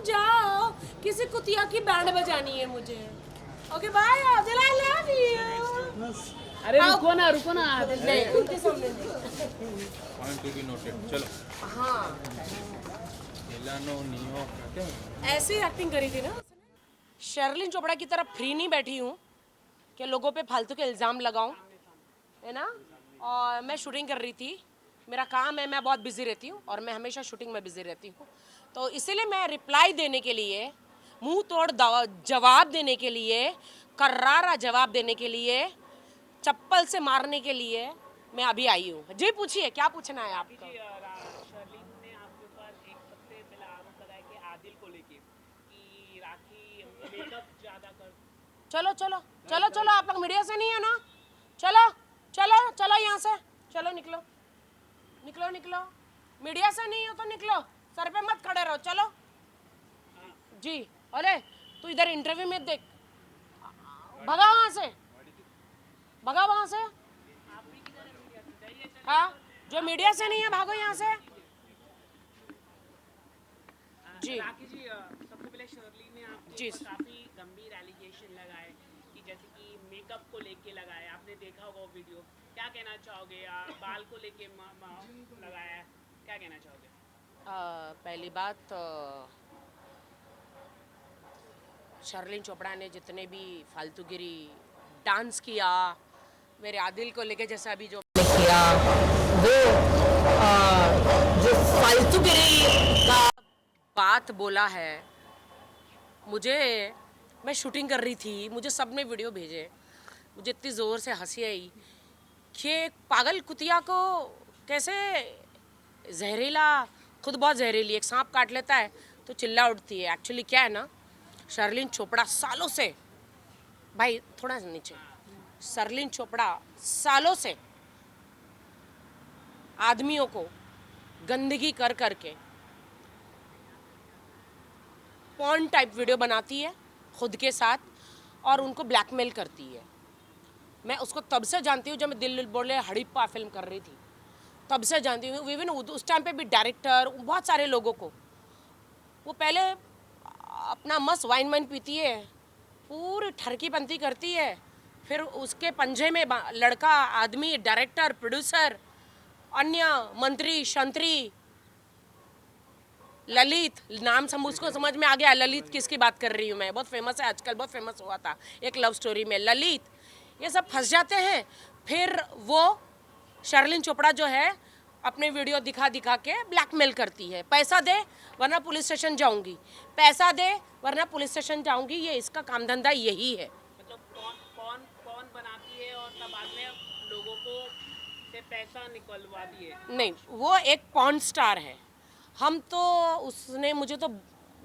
जाओ, किसी कुतिया की बैंड बजानी है मुझे। Okay bye, I love you. अरे रुको ना नहीं, उनके सामने नहीं। Point to be noted. चलो। हाँ, मिलानो नियो क्या ऐसे ही एक्टिंग करी थी ना। शर्लिन चोपड़ा की तरफ फ्री नहीं बैठी हूँ कि लोगों पे फालतू के इल्ज़ाम लगाऊं, है ना। और मैं शूटिंग कर रही थी, मेरा काम है, मैं बहुत बिजी रहती हूँ और मैं हमेशा शूटिंग में बिजी रहती हूँ। तो इसीलिए मैं रिप्लाई देने के लिए, मुंह तोड़ जवाब देने के लिए, कर्रारा जवाब देने के लिए, चप्पल से मारने के लिए मैं अभी आई हूँ। जी पूछिए, क्या पूछना है आपको? शर्लिन ने आपके ऊपर एक सबसे पहला आरोप लगाया कि आदिल को लेके कि राखी मेकअप ज्यादा कर। चलो चलो चलो चलो, आप लोग मीडिया से नहीं है ना, चलो चलो चलो यहाँ से, चलो निकलो निकलो निकलो, मीडिया से नहीं हो तो निकलो, सर पे मत खड़े रहो, चलो जी। अरे तू इधर इंटरव्यू में देख, भगा वहाँ से, भगा वहाँ से। हाँ, जो मीडिया से नहीं है भागो यहाँ से जी। राखी जी, सबसे पहले शर्लिन ने आपके जी। ऊपर काफी गंभीर एलिगेशन लगाए कि जैसे कि मेकअप को लेके लगाए, आपने देखा होगा वो वीडियो, क्या कहना चाहोगे? बाल को लेके लगाया है, क्या कहना चाहोगे? पहली बात, शर्लिन चोपड़ा ने जितने भी फालतूगिरी डांस किया, मेरे आदिल को लेके जैसा अभी जो किया, वो जो फालतूगिरी का बात बोला है, मुझे, मैं शूटिंग कर रही थी, मुझे सब ने वीडियो भेजे, मुझे इतनी ज़ोर से हंसी आई कि एक पागल कुतिया को कैसे जहरीला, खुद बहुत जहरीली, एक सांप काट लेता है तो चिल्ला उठती है। एक्चुअली क्या है ना, शर्लिन चोपड़ा सालों से, भाई थोड़ा नीचे, शर्लिन चोपड़ा सालों से आदमियों को गंदगी कर करके पॉर्न टाइप वीडियो बनाती है खुद के साथ और उनको ब्लैकमेल करती है। मैं उसको तब से जानती हूँ जब मैं दिल बोले हड़प्पा फिल्म कर रही थी, तब से जानती हूँ। इवन उस टाइम पे भी डायरेक्टर, बहुत सारे लोगों को, वो पहले अपना मस्त वाइन पीती है, पूरी ठरकी पंथी करती है, फिर उसके पंजे में लड़का, आदमी, डायरेक्टर, प्रोड्यूसर, अन्य मंत्री शंत्री, ललित नाम उसको समझ में आ गया, ललित किसकी बात कर रही हूँ मैं, बहुत फेमस है आजकल, बहुत फेमस हुआ था एक लव स्टोरी में ललित, ये सब फंस जाते हैं। फिर वो शर्लिन चोपड़ा जो है अपने वीडियो दिखा दिखा के ब्लैकमेल करती है, पैसा दे वरना पुलिस स्टेशन जाऊंगी, पैसा दे वरना पुलिस स्टेशन जाऊंगी, ये इसका काम धंधा यही है। मतलब कौन कौन बनाती है और तब बाद में लोगों को से पैसा निकलवा दिए? नहीं, वो एक पॉर्न स्टार है, हम तो, उसने मुझे तो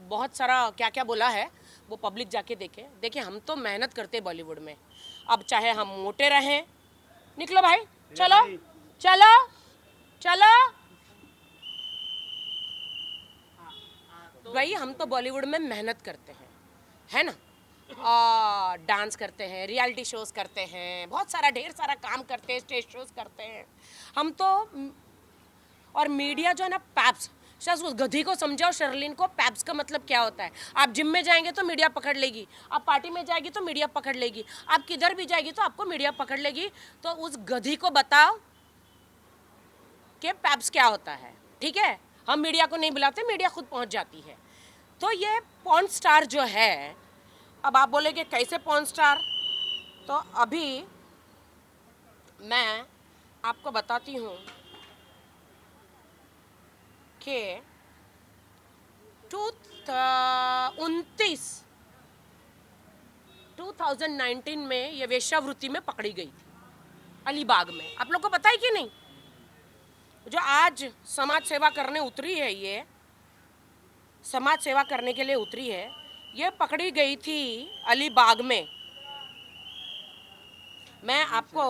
बहुत सारा क्या क्या बोला है, वो पब्लिक जाके देखे। देखिए हम तो मेहनत करते बॉलीवुड में, अब चाहे हम मोटे रहें, निकलो भाई, चलो चलो चलो भाई, हम तो बॉलीवुड में मेहनत करते हैं, है ना, डांस करते हैं, रियलिटी शोज करते हैं, बहुत सारा ढेर सारा काम करते हैं, स्टेज शोज करते हैं हम तो। और मीडिया जो है ना, पैप्स, शायद उस गधी को समझाओ शर्लिन को, पैप्स का मतलब क्या होता है। आप जिम में जाएंगे तो मीडिया पकड़ लेगी, आप पार्टी में जाएगी तो मीडिया पकड़ लेगी, आप किधर भी जाएगी तो आपको मीडिया पकड़ लेगी। तो उस गधी को बताओ कि पैप्स क्या होता है, ठीक है। हम मीडिया को नहीं बुलाते, मीडिया खुद पहुंच जाती है। तो ये पॉर्न स्टार जो है, अब आप बोलेंगे कैसे पॉर्न स्टार, तो अभी मैं आपको बताती हूँ कि 2019 में ये वेश्यावृत्ति में पकड़ी गई थी अलीबाग में। आप लोग को पता है कि नहीं, जो आज समाज सेवा करने उतरी है, ये समाज सेवा करने के लिए उतरी है, ये पकड़ी गई थी अलीबाग में। मैं आपको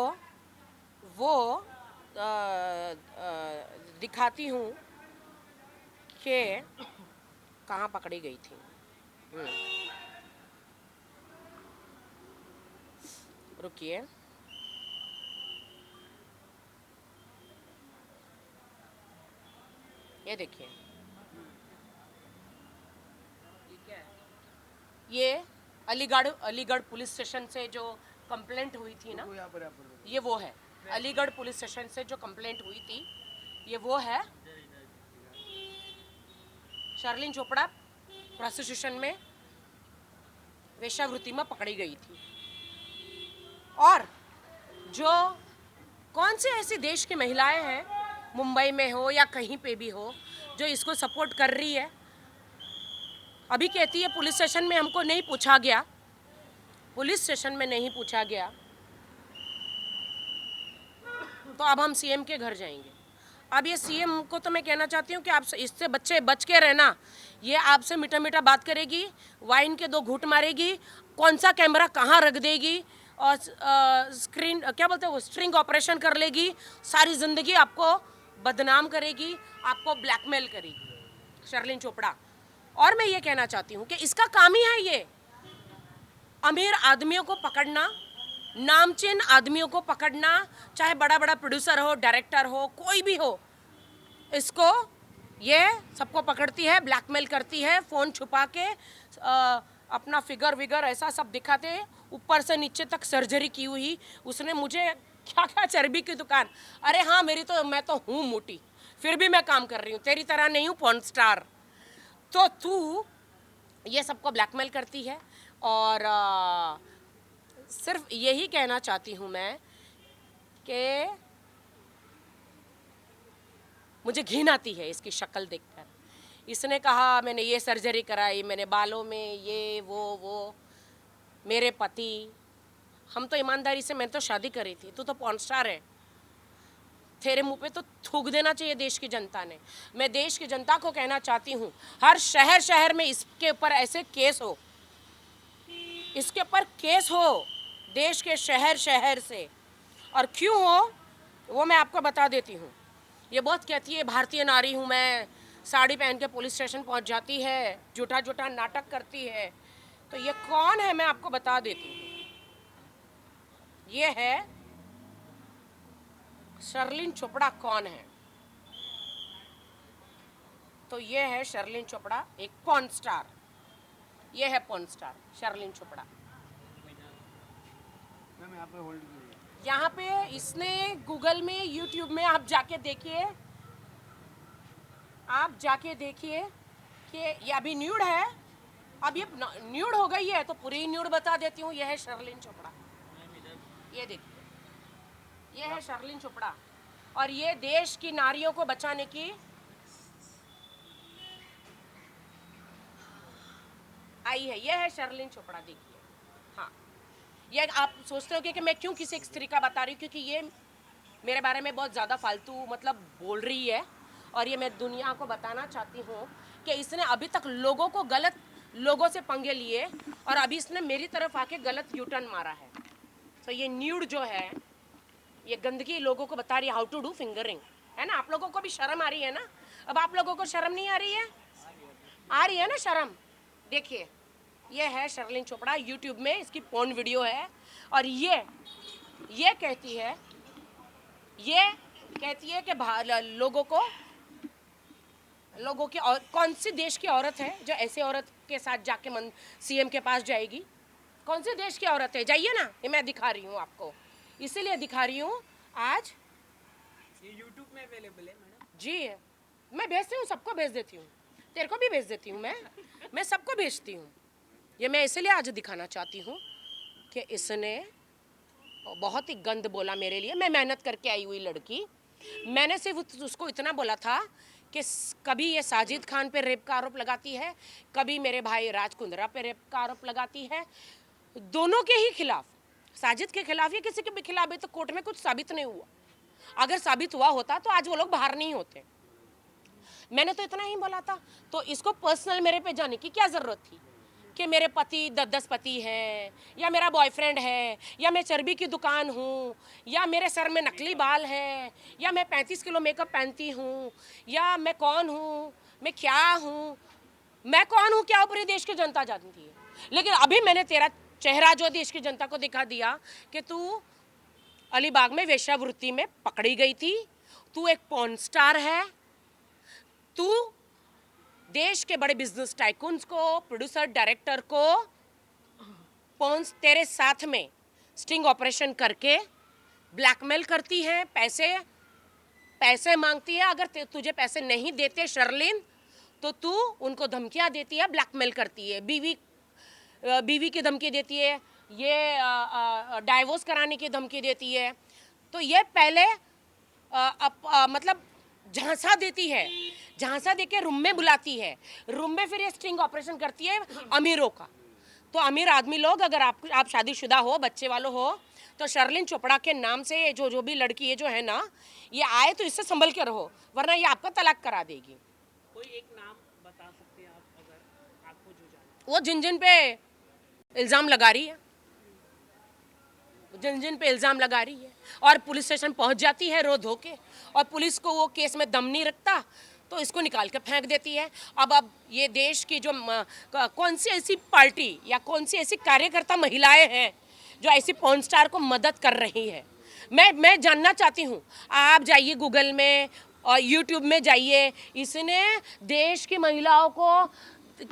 वो दिखाती हूँ कि कहाँ पकड़ी गई थी। रुकिए, ये देखिए, ये अलीगढ़ अलीगढ़ पुलिस स्टेशन से जो कंप्लेंट हुई थी ना, ये वो है। अलीगढ़ पुलिस स्टेशन से जो कंप्लेंट हुई थी, ये वो है। शर्लिन चोपड़ा प्रोस्टिट्यूशन में वेश्यावृत्ति में पकड़ी गई थी। और जो कौन से ऐसी देश की महिलाएं हैं, मुंबई में हो या कहीं पे भी हो, जो इसको सपोर्ट कर रही है। अभी कहती है पुलिस स्टेशन में हमको नहीं पूछा गया, पुलिस स्टेशन में नहीं पूछा गया, तो अब हम सीएम के घर जाएंगे। अब ये सीएम को तो मैं कहना चाहती हूँ कि आप इससे बच्चे बच के रहना। ये आपसे मीठा मीठा बात करेगी, वाइन के 2 घूंट मारेगी, कौन सा कैमरा कहाँ रख देगी, और स्क्रीन क्या बोलते हैं वो, स्ट्रिंग ऑपरेशन कर लेगी, सारी ज़िंदगी आपको बदनाम करेगी, आपको ब्लैकमेल करेगी शर्लिन चोपड़ा। और मैं ये कहना चाहती हूँ कि इसका काम ही है ये, अमीर आदमियों को पकड़ना, नामचीन आदमियों को पकड़ना, चाहे बड़ा बड़ा प्रोड्यूसर हो, डायरेक्टर हो, कोई भी हो, इसको ये सबको पकड़ती है, ब्लैकमेल करती है, फ़ोन छुपा के अपना फिगर विगर ऐसा सब दिखाते, ऊपर से नीचे तक सर्जरी की हुई। उसने मुझे क्या क्या चर्बी की दुकान, अरे हाँ मैं तो हूँ मोटी, फिर भी मैं काम कर रही हूँ, तेरी तरह नहीं हूँ पॉर्न स्टार। तो तू ये सबको ब्लैकमेल करती है। और सिर्फ यही कहना चाहती हूँ मैं कि मुझे घिन आती है इसकी शक्ल देखकर। इसने कहा मैंने ये सर्जरी कराई, मैंने बालों में ये वो। मेरे पति, हम तो ईमानदारी से, मैंने तो शादी करी थी, तू तो पॉर्न स्टार है। तेरे मुंह पे तो थूक देना चाहिए देश की जनता ने। मैं देश की जनता को कहना चाहती हूँ, हर शहर शहर में इसके ऊपर ऐसे केस हो, इसके ऊपर केस हो देश के शहर शहर से। और क्यों हो वो मैं आपको बता देती हूँ। ये बहुत कहती है भारतीय नारी हूँ मैं, साड़ी पहन के पुलिस स्टेशन पहुँच जाती है, झूठा झूठा नाटक करती है। तो ये कौन है मैं आपको बता देती हूँ। ये है शर्लिन चोपड़ा। कौन है? तो ये है शर्लिन चोपड़ा, एक पॉर्न स्टार। ये है पॉर्न स्टार शर्लिन चोपड़ा। यहाँ पे इसने गूगल में, यूट्यूब में आप जाके देखिए, आप जाके देखिए कि ये अभी न्यूड है। अब ये न्यूड हो गई है तो पूरी न्यूड बता देती हूँ। ये है शर्लिन चोपड़ा, ये देखिए, ये है शर्लिन चोपड़ा। और ये देश की नारियों को बचाने की आई है। ये है शर्लिन चोपड़ा, देखिए। हाँ, ये आप सोचते हो कि मैं क्यों किसी एक स्त्री का बता रही हूँ, क्योंकि ये मेरे बारे में बहुत ज़्यादा फालतू मतलब बोल रही है। और ये मैं दुनिया को बताना चाहती हूँ कि इसने अभी तक लोगों को गलत लोगों से पंगे लिए, और अभी इसने मेरी तरफ आके गलत यूटर्न मारा है। तो ये न्यूड जो है, ये गंदगी लोगों को बता रही है हाउ टू डू फिंगरिंग, है ना। आप लोगों को भी शर्म आ रही है ना। अब आप लोगों को शर्म नहीं आ रही है? आ रही है ना शर्म। देखिए, ये है शर्लिन चोपड़ा, यूट्यूब में इसकी पोर्न वीडियो है। और ये कहती है कि लोगों की, और कौन सी देश की औरत है जो ऐसे औरत के साथ जाके सीएम के पास जाएगी? कौन से देश की औरत है? जाइए ना, ये मैं दिखा रही हूँ आपको, इसीलिए दिखा रही हूँ आज। ये YouTube में अवेलेबल है मैडम जी, मैं भेजती हूँ, सबको भेज देती हूँ, तेरे को भी भेज देती हूँ, मैं सबको भेजती हूँ। ये मैं इसलिए आज दिखाना चाहती हूँ कि इसने बहुत ही गंद बोला मेरे लिए। मैं मेहनत करके आई हुई लड़की, मैंने सिर्फ उसको इतना बोला था कि कभी ये साजिद खान पे रेप का आरोप लगाती है, कभी मेरे भाई राज कुंद्रा पे रेप का आरोप लगाती है। दोनों के ही खिलाफ, साजिद के खिलाफ या किसी के भी खिलाफ भी तो कोर्ट में कुछ साबित नहीं हुआ। अगर साबित हुआ होता तो आज वो लोग बाहर नहीं होते। मैंने तो इतना ही बोला था। तो इसको पर्सनल मेरे पे जाने की क्या ज़रूरत थी कि मेरे पति 10 पति हैं, या मेरा बॉयफ्रेंड है, या मैं चर्बी की दुकान हूँ, या मेरे सर में नकली बाल है, या मैं 35 किलो मेकअप पहनती हूँ, या मैं कौन हूँ, मैं क्या हूँ, मैं कौन हूँ क्या पूरे देश की जनता जानती है। लेकिन अभी मैंने तेरा चेहरा जो देश की जनता को दिखा दिया कि तू अलीबाग में वेश्यावृत्ति में पकड़ी गई थी, तू एक पॉर्न स्टार है, तू देश के बड़े बिजनेस टाइकून्स को, प्रोड्यूसर डायरेक्टर को पॉन्स तेरे साथ में स्टिंग ऑपरेशन करके ब्लैकमेल करती है, पैसे मांगती है। अगर तुझे पैसे नहीं देते शर्लिन तो तू उनको धमकियां देती है, ब्लैकमेल करती है, बीवी की धमकी देती है, ये डाइवोर्स कराने की धमकी देती है। तो ये पहले मतलब झांसा देती है, झांसा देके रूम में बुलाती है, रूम में फिर ये स्टिंग ऑपरेशन करती है अमीरों का। तो अमीर आदमी लोग, अगर आप शादीशुदा हो, बच्चे वालों हो, तो शर्लिन चोपड़ा के नाम से जो भी लड़की है जो है ना, ये आए तो इससे संभल के रहो, वरना ये आपका तलाक करा देगी। कोई एक नाम बता सकते हैं आप, अगर आपको जो जाना? वो जिन पे इल्ज़ाम लगा रही है, जिन पे इल्ज़ाम लगा रही है, और पुलिस स्टेशन पहुंच जाती है रो धो के, और पुलिस को वो केस में दम नहीं रखता तो इसको निकाल के फेंक देती है। अब ये देश की जो कौन सी ऐसी पार्टी या कौन सी ऐसी कार्यकर्ता महिलाएं हैं जो ऐसी पॉर्न स्टार को मदद कर रही है, मैं जानना चाहती हूँ। आप जाइए गूगल में और यूट्यूब में जाइए, इसने देश की महिलाओं को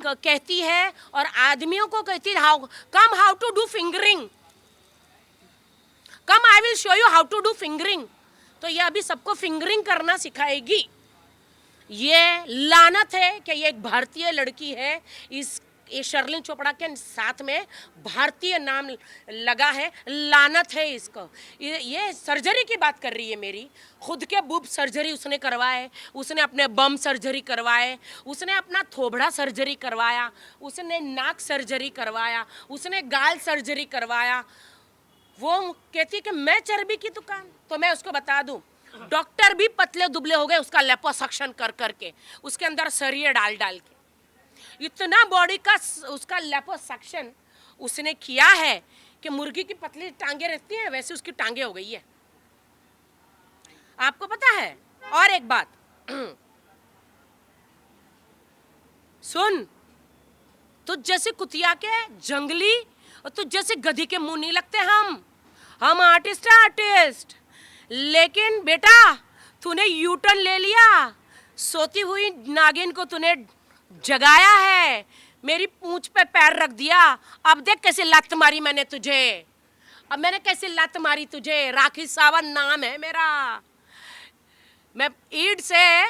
कहती है और आदमियों को कहती है how to do fingering, come I will show you how to do fingering. तो ये अभी सबको फिंगरिंग करना सिखाएगी। ये लानत है कि ये एक भारतीय लड़की है, ये शर्लिन चोपड़ा के साथ में भारतीय नाम लगा है, लानत है इसको। ये सर्जरी की बात कर रही है मेरी, खुद के बूब सर्जरी उसने करवाए, उसने अपने बम सर्जरी करवाए, उसने अपना थोबड़ा सर्जरी करवाया, उसने नाक सर्जरी करवाया, उसने गाल सर्जरी करवाया। वो कहती कि मैं चर्बी की दुकान, तो मैं उसको बता दूं, डॉक्टर भी पतले दुबले हो गए उसका लिपोसक्शन कर करके, उसके अंदर सरिये डाल डाल के। इतना बॉडी का उसका लिपोसक्शन उसने किया है कि मुर्गी की पतली टांगे रहती हैं वैसे उसकी टांगे हो गई है। आपको पता है? और एक बात सुन, तुझ जैसे कुतिया के जंगली और तुझ जैसे गधी के मुंह नहीं लगते हम आर्टिस्ट। लेकिन बेटा तूने यूटर्न ले लिया, सोती हुई नागिन को तूने जगाया है, मेरी पूंछ पे पैर रख दिया। अब देख कैसे लात मारी मैंने तुझे, अब मैंने कैसे लात मारी तुझे। राखी सावंत नाम है मेरा, मैं ईंट से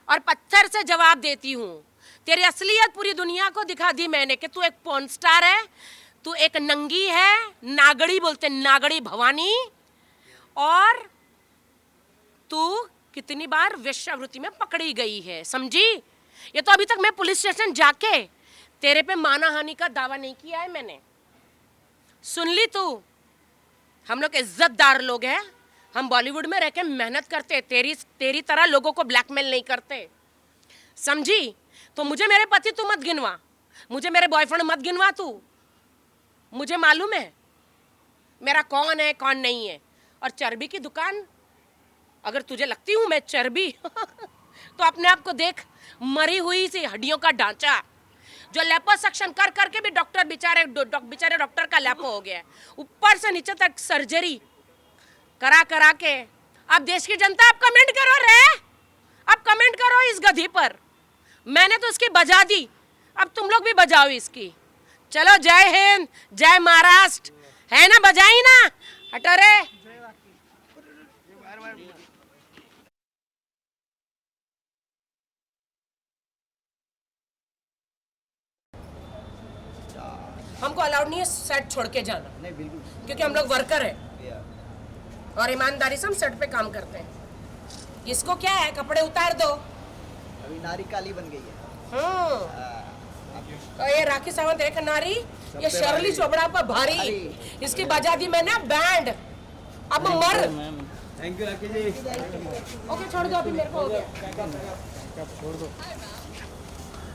और पत्थर से जवाब देती हूँ। तेरी असलियत पूरी दुनिया को दिखा दी मैंने कि तू एक पॉर्न स्टार है, तू एक नंगी है, नागड़ी बोलते नागड़ी भवानी, और तू कितनी बार वेश्यावृत्ति में पकड़ी गई है, समझी? ये तो अभी तक मैं पुलिस स्टेशन जाके तेरे पे मानहानि का दावा नहीं किया है मैंने। सुन ली तू, हम लोग इज्जतदार लोग हैं, हम बॉलीवुड में रह के मेहनत करते, तेरी तरह लोगों को ब्लैकमेल नहीं करते, समझी? तो मुझे मेरे पति तू मत गिनवा, मुझे मेरे बॉयफ्रेंड मत गिनवा तू, मुझे मालूम है मेरा कौन है कौन नहीं है। और चर्बी की दुकान, अगर तुझे लगती हूँ मैं चर्बी तो अपने आप को देख, मरी हुई सी हड्डियों का ढांचा, जो लिपोसक्शन कर करके भी डॉक्टर बेचारे डॉक्टर का लैपो हो गया है, ऊपर से नीचे तक सर्जरी करा के। अब देश की जनता आप कमेंट करो रे, अब कमेंट करो इस गधी पर। मैंने तो इसकी बजा दी, अब तुम लोग भी बजाओ इसकी। चलो जय हिंद, जय महाराष्ट्र, है ना, बजाई ना, हटो रे। हमको अलाउड नहीं है सेट छोड़ के जाना, नहीं बिल्कुल, क्योंकि हम लोग वर्कर हैं और ईमानदारी से हम सेट पे काम करते हैं। इसको क्या है, कपड़े उतार दो। अभी नारी काली बन गई है। तो ये राखी सावंत एक नारी, ये शर्ली चोपड़ा पर भारी, इसकी बजा दी मैंने बैंड। अब मर। Thank you Rakhi ji. Okay छोड़ दो, अभी मेरे को हो गया। छोड़ दो।